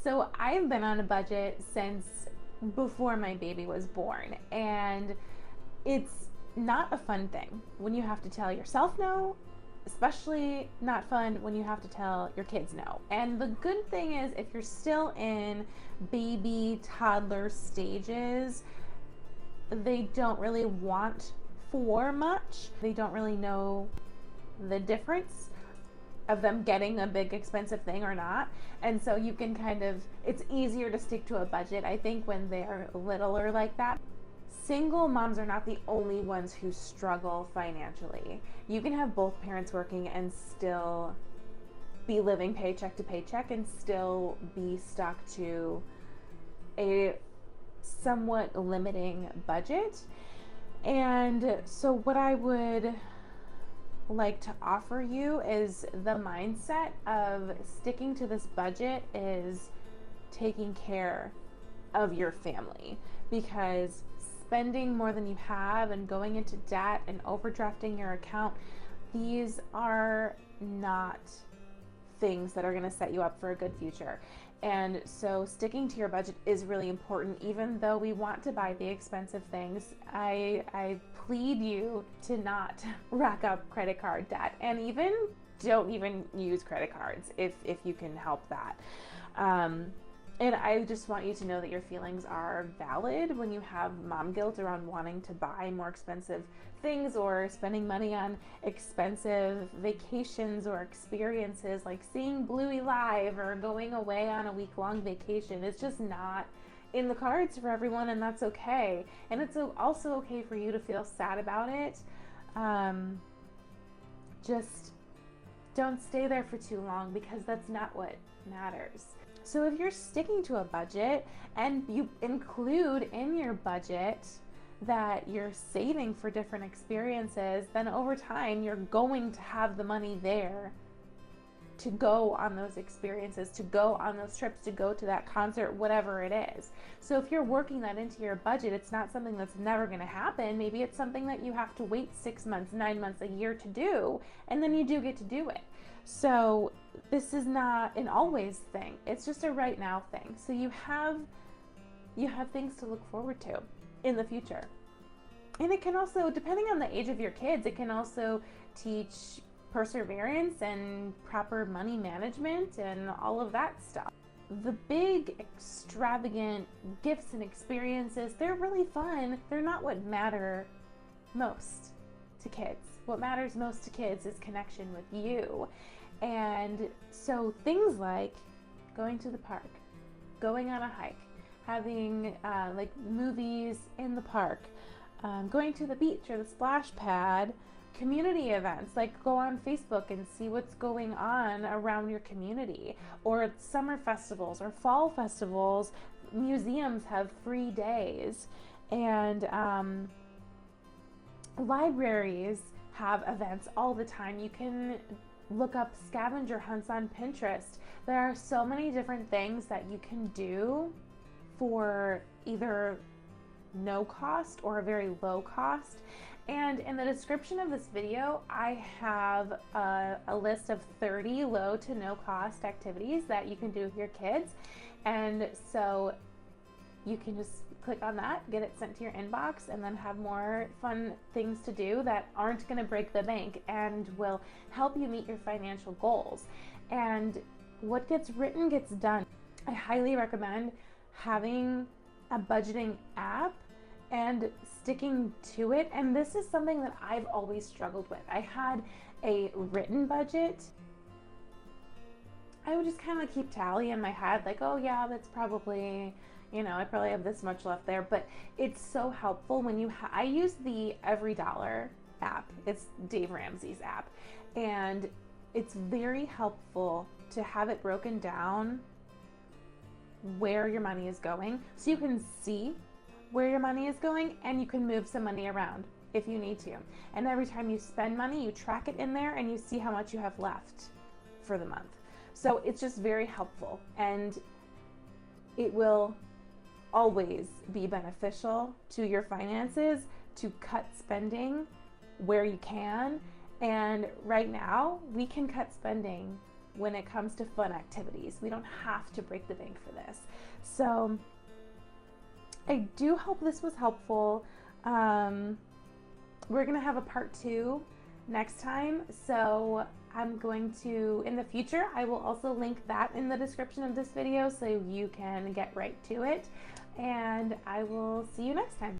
So I've been on a budget since before my baby was born, and it's not a fun thing when you have to tell yourself no, especially not fun when you have to tell your kids no. And the good thing is, if you're still in baby toddler stages, they don't really want for much. They don't really know the difference of them getting a big expensive thing or not. And so you can it's easier to stick to a budget, I think, when they're littler like that. Single moms are not the only ones who struggle financially. You can have both parents working and still be living paycheck to paycheck and still be stuck to a somewhat limiting budget. And so what I would like to offer you is the mindset of sticking to this budget is taking care of your family, because spending more than you have and going into debt and overdrafting your account, these are not things that are going to set you up for a good future. And so sticking to your budget is really important. Even though we want to buy the expensive things, I plead you to not rack up credit card debt, and even don't even use credit cards if you can help that. And I just want you to know that your feelings are valid when you have mom guilt around wanting to buy more expensive things or spending money on expensive vacations or experiences like seeing Bluey live or going away on a week-long vacation. It's just not in the cards for everyone, and that's okay. And it's also okay for you to feel sad about it. Just don't stay there for too long, because that's not what matters. So if you're sticking to a budget and you include in your budget that you're saving for different experiences, then over time you're going to have the money there to go on those experiences, to go on those trips, to go to that concert, whatever it is. So if you're working that into your budget, it's not something that's never going to happen. Maybe it's something that you have to wait 6 months, 9 months, a year to do, and then you do get to do it. So this is not an always thing. It's just a right now thing. So you have things to look forward to in the future. And it can also, depending on the age of your kids, it can also teach perseverance and proper money management and all of that stuff. The big extravagant gifts and experiences, they're really fun. They're not what matter most to kids. What matters most to kids is connection with you. And so things like going to the park, going on a hike, having like movies in the park, going to the beach or the splash pad, community events, like go on Facebook and see what's going on around your community, or summer festivals or fall festivals. Museums have free days, and libraries have events all the time. You can look up scavenger hunts on Pinterest. There are so many different things that you can do for either no cost or a very low cost. And in the description of this video, I have a list of 30 low to no cost activities that you can do with your kids. And so you can just click on that, get it sent to your inbox, and then have more fun things to do that aren't going to break the bank and will help you meet your financial goals. And what gets written gets done. I highly recommend having a budgeting app and sticking to it. And this is something that I've always struggled with. I had a written budget. I would just kind of keep tally in my head, like, oh yeah, that's probably, I probably have this much left there. But it's so helpful when I use the EveryDollar app. It's Dave Ramsey's app. And it's very helpful to have it broken down where your money is going, so you can see where your money is going, and you can move some money around if you need to. And every time you spend money, you track it in there and you see how much you have left for the month. So it's just very helpful, and it will always be beneficial to your finances to cut spending where you can. And right now we can cut spending when it comes to fun activities. We don't have to break the bank for this. So I do hope this was helpful. We're going to have a part 2 next time. So I'm going to, in the future, I will also link that in the description of this video so you can get right to it. And I will see you next time.